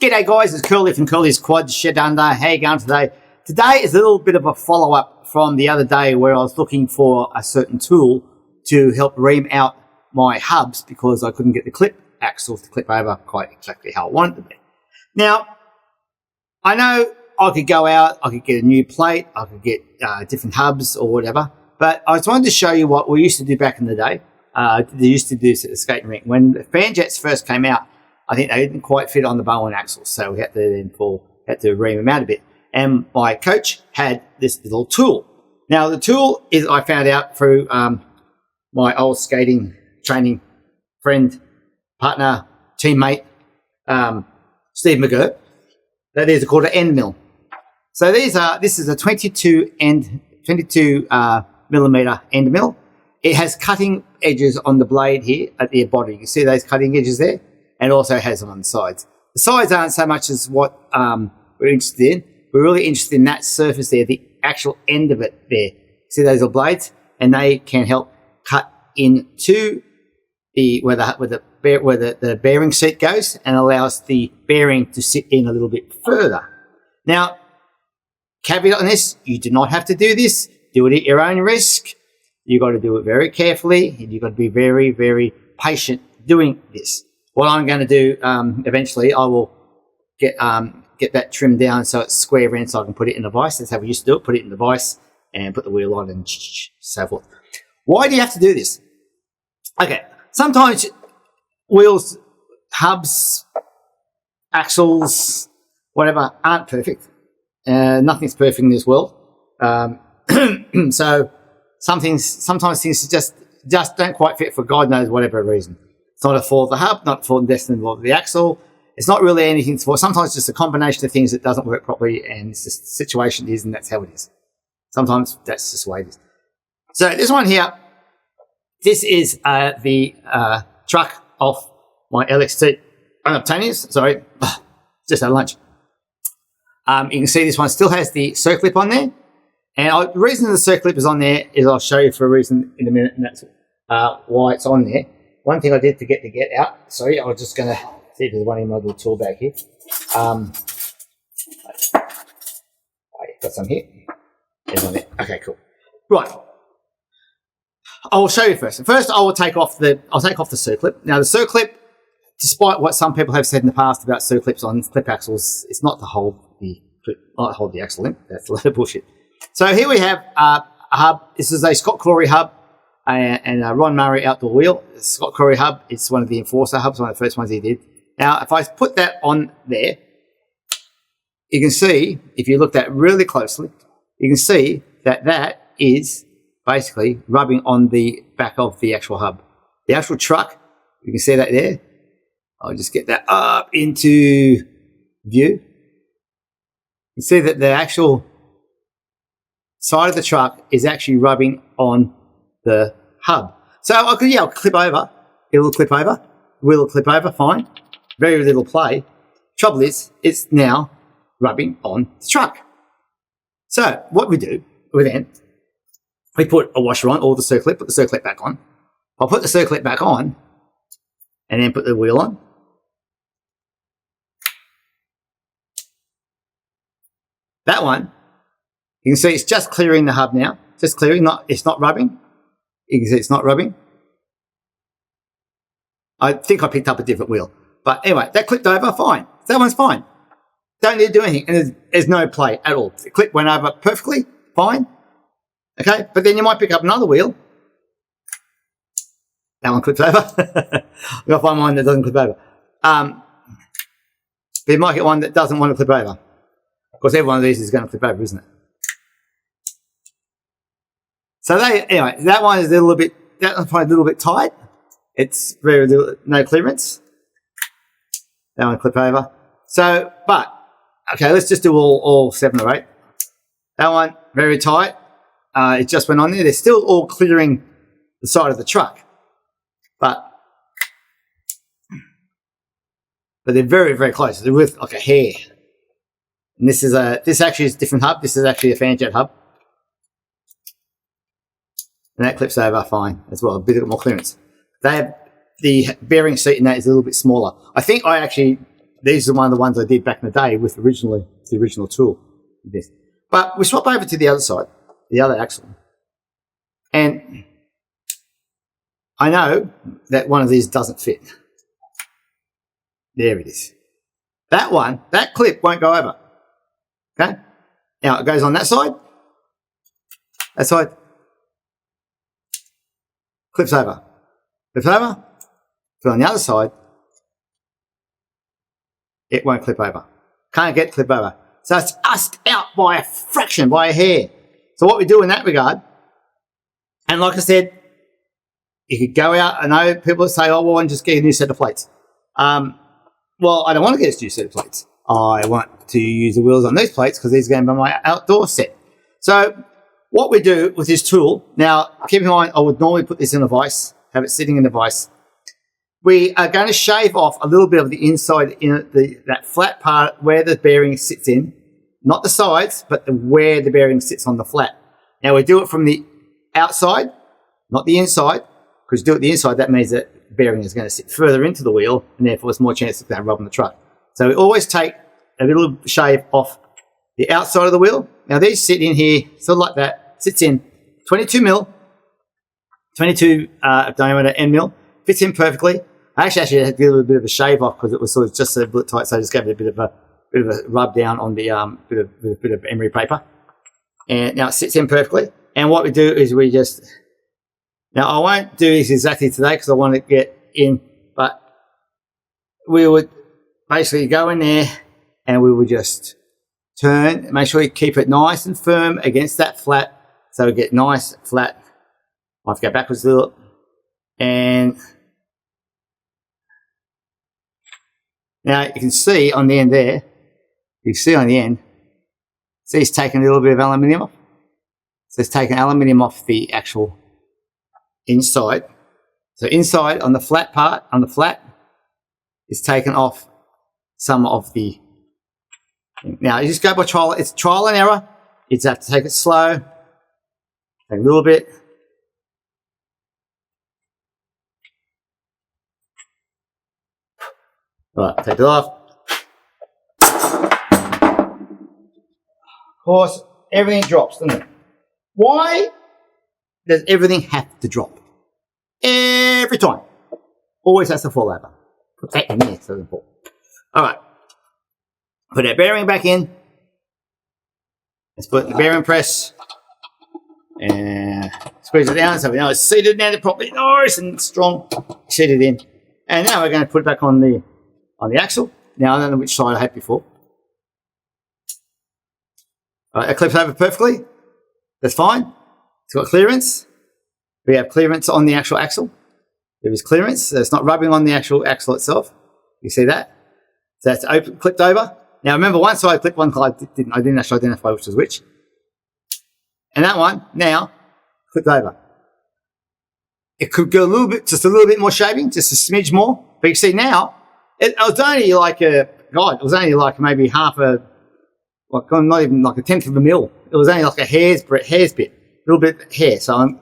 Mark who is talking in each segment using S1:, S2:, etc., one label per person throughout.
S1: G'day guys, it's Curly from Curly's Quad Shed Under. How you going today? Today is a little bit of a follow-up from the other day where I was looking for a certain tool to help ream out my hubs because I couldn't get the clip axles to clip over quite exactly how I wanted it to be. Now, I know I could go out, I could get a new plate, I could get different hubs or whatever, but I just wanted to show you what we used to do back in the day. They used to do this at the skating rink. When the fan jets first came out, I think they didn't quite fit on the Bowen axles, so we had to ream them out a bit. And my coach had this little tool. Now, the tool is I found out through my old skating training friend, partner, teammate, Steve McGurk, that is called an end mill. So this is a 22 millimeter end mill. It has cutting edges on the blade here at the body. You can see those cutting edges there, and it also has them on the sides. The sides aren't so much as what we're interested in. We're really interested in that surface there, the actual end of it there. See those little blades? And they can help cut into where the bearing seat goes and allows the bearing to sit in a little bit further. Now, caveat on this, you do not have to do this. Do it at your own risk. You've got to do it very carefully, and you've got to be very, very patient doing this. What I'm going to do eventually, I will get that trimmed down so it's square in so I can put it in the vise. That's how we used to do it. Put it in the vise and put the wheel on and so forth. Why do you have to do this? Okay, sometimes wheels, hubs, axles, whatever, aren't perfect. Nothing's perfect in this world. So sometimes things just don't quite fit for God knows whatever reason. It's not a fault of the hub, not a fault of the axle. It's not really anything for. Sometimes it's just a combination of things that doesn't work properly, and it's just the situation it is, and that's how it is. Sometimes that's just the way it is. So this one here, this is the truck off my LXT unobtainious. Sorry, just had lunch. You can see this one still has the circlip on there, and the reason the circlip is on there is I'll show you for a reason in a minute, and that's why it's on there. One thing I did forget to get out. Sorry, I was just going to see if there's one in my little tool bag here. Got some here. There's one there. Okay, cool. Right. I will show you first. First, I'll take off the circlip. Now, the circlip, despite what some people have said in the past about circlips on clip axles, it's not to hold the axle in. That's a lot of bullshit. So here we have a hub. This is a Scott Corey hub. And Ron Murray outdoor wheel. Scott Corey hub, it's one of the Enforcer hubs, one of the first ones he did. Now, if I put that on there, you can see, if you look at it really closely, you can see that is basically rubbing on the back of the actual hub. The actual truck, you can see that there. I'll just get that up into view. You can see that the actual side of the truck is actually rubbing on the hub. So I'll clip over. It will clip over. Wheel will clip over, fine. Very little play. Trouble is, it's now rubbing on the truck. So what we do, we put a washer on, or the circlip, put the circlip back on. I'll put the circlip back on, and then put the wheel on. That one, you can see it's just clearing the hub now. Just clearing, it's not rubbing. You can see it's not rubbing. I think I picked up a different wheel. But anyway, that clipped over, fine. That one's fine. Don't need to do anything. And there's no play at all. The clip went over perfectly, fine. Okay, but then you might pick up another wheel. That one clips over. I've got to find one that doesn't clip over. But you might get one that doesn't want to clip over. Of course, every one of these is going to clip over, isn't it? So anyway, that one is that one's probably a little bit tight. It's very little, no clearance. That one clip over. So, okay, let's just do all 7 or 8. That one, very tight. It just went on there. They're still all clearing the side of the truck. But they're very, very close. They're with like a hair. And this actually is a different hub. This is actually a fan jet hub. And that clips over fine as well, a bit more clearance. They have the bearing seat in that is a little bit smaller. I think I actually these are one of the ones I did back in the day with the original tool. This. But we swap over to the other side, the other axle. And I know that one of these doesn't fit. There it is. That one, that clip won't go over. Okay? Now it goes on that side. That side. Clips over. Clips over. But on the other side, it won't clip over. Can't get clip over. So it's just out by a fraction, by a hair. So what we do in that regard, and like I said, you could go out. I know people say, oh, well, I'm just getting a new set of plates. Well, I don't want to get a new set of plates. I want to use the wheels on these plates because these are going to be my outdoor set. So what we do with this tool, now keep in mind, I would normally put this in a vise, have it sitting in a vise. We are going to shave off a little bit of the inside, that flat part where the bearing sits in, not the sides, but where the bearing sits on the flat. Now we do it from the outside, not the inside, because do it the inside, that means that the bearing is going to sit further into the wheel, and therefore there's more chance of going to rub on the truck. So we always take a little shave off the outside of the wheel. Now these sit in here, sort of like that, sits in 22 mil, 22 diameter end mil, fits in perfectly. I actually had to give it a bit of a shave off because it was sort of just a bit tight, so I just gave it a bit of a rub down on the bit of emery paper. And now it sits in perfectly. And what we do is we just, now I won't do this exactly today because I want to get in, but we would basically go in there and we would just turn, make sure you keep it nice and firm against that flat so we get nice, flat. I have to go backwards a little. And now you can see on the end there, you can see on the end, see it's taken a little bit of aluminium off. So it's taken aluminium off the actual inside. So inside on the flat part, on the flat, it's taken off some of the, now you just go by trial, it's trial and error. You just have to take it slow, take a little bit. Right, take it off. Of course, everything drops, doesn't it? Why does everything have to drop? Every time. Always has to fall over. Put that in there so it doesn't fall. Alright. Put that bearing back in. Let's put the bearing press. And squeeze it down so we know it's seated down properly. Nice and strong. Seat it in. And now we're going to put it back on the axle. Now I don't know which side I had before. Alright, it clips over perfectly. That's fine. It's got clearance. We have clearance on the actual axle. There is clearance, so it's not rubbing on the actual axle itself. You see that? So that's open, clipped over. Now remember, one side clipped, one side didn't. I didn't actually identify which was which. And that one now clipped over. It could go a little bit, just a little bit more shaving, just a smidge more. But you see now, it was only like it was only like maybe half a, like not even like a tenth of a mil. It was only like a hair's bit, a little bit hair. So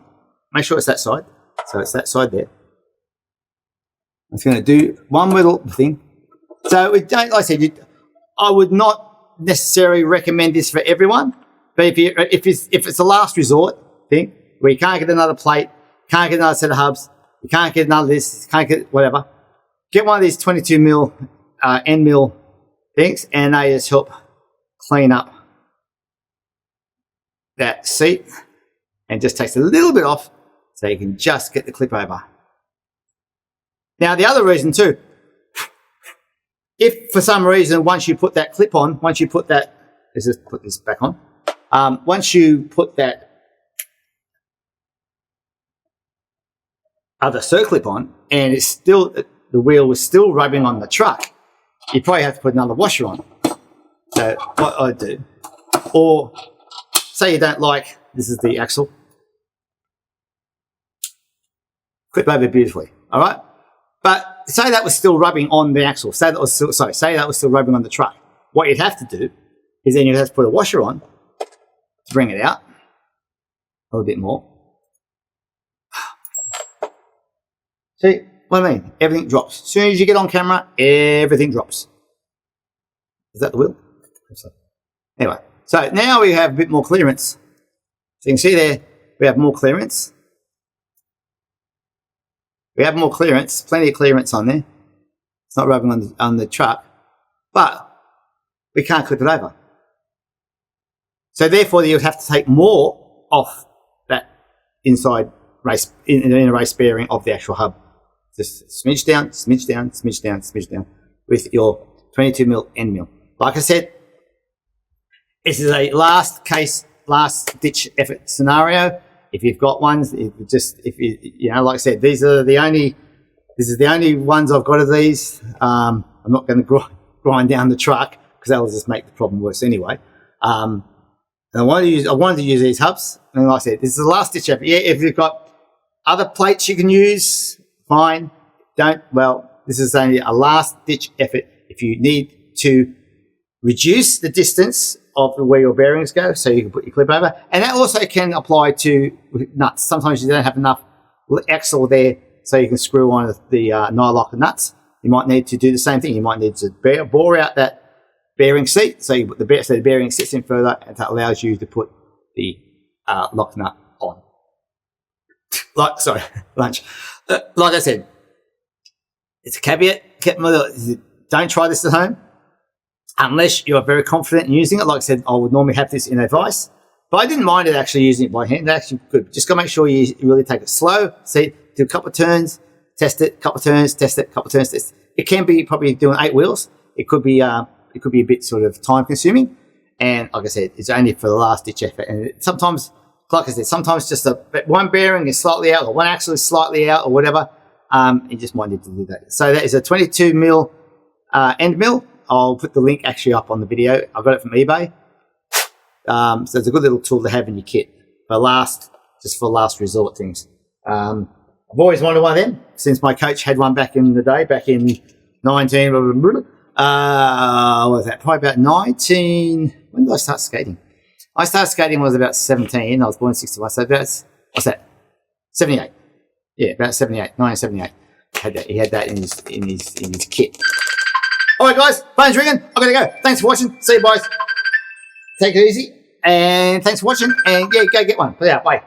S1: make sure it's that side. So it's that side there. I'm just going to do one little thing. So we don't, like I said, I would not necessarily recommend this for everyone. But if it's a last resort thing where you can't get another plate, can't get another set of hubs, you can't get another this, can't get whatever, get one of these 22 mil end mill things, and they just help clean up that seat and just takes a little bit off so you can just get the clip over. Now the other reason too, if for some reason once you put that clip on, once you put that, let's just put this back on, once you put that other circlip on and it's still, the wheel was still rubbing on the truck, you probably have to put another washer on. So what I do, or say you don't like, this is the axle, clip over beautifully, all right? But say that was still rubbing on the axle, say that was still rubbing on the truck. What you'd have to do is then you'd have to put a washer on to bring it out a little bit more. See what I mean? Everything drops. As soon as you get on camera, everything drops. Is that the wheel? Anyway, so now we have a bit more clearance. So you can see there, we have more clearance. We have more clearance, plenty of clearance on there. It's not rubbing on the truck, but we can't clip it over. So therefore, you would have to take more off that inside race, inner race bearing of the actual hub. Just smidge down, smidge down, smidge down, smidge down with your 22mm end mill. Like I said, this is a last ditch effort scenario. If you've got ones, if you know, like I said, this is the only ones I've got of these. I'm not going to grind down the truck because that'll just make the problem worse anyway. And I wanted to use these hubs, and like I said, this is the last ditch effort. Yeah, if you've got other plates you can use, fine. This is only a last ditch effort if you need to reduce the distance of where your bearings go, so you can put your clip over. And that also can apply to nuts. Sometimes you don't have enough axle there, so you can screw on the nylock nuts. You might need to do the same thing. You might need to bore out that bearing seat, so you put the bearing sits in further, and that allows you to put the lock nut on. Lunch. Like I said, it's a caveat. Don't try this at home unless you're very confident in using it. Like I said, I would normally have this in a vise, but I didn't mind it actually using it by hand. It's actually good. Just got to make sure you really take it slow. See, do a couple of turns, test it, couple of turns, test it, couple of turns, test it. It can be probably doing 8 wheels. It could be a bit sort of time consuming. And like I said, it's only for the last ditch effort. And sometimes, like I said, sometimes just one bearing is slightly out or one axle is slightly out or whatever. You just might need to do that. So that is a 22mm end mill. I'll put the link actually up on the video. I got it from eBay. So it's a good little tool to have in your kit for just for last resort things. I've always wanted one of them since my coach had one back in the day, back in 19. What was that? Probably about 19. When did I start skating? I started skating when I was about 17. I was born in 61. So that's, what's that? 78. Yeah, about 78, 1978. He had that in his kit. All right, guys, phone's ringing. I'm going to go. Thanks for watching. See you, boys. Take it easy. And thanks for watching. And yeah, go get one. Put it out. Bye.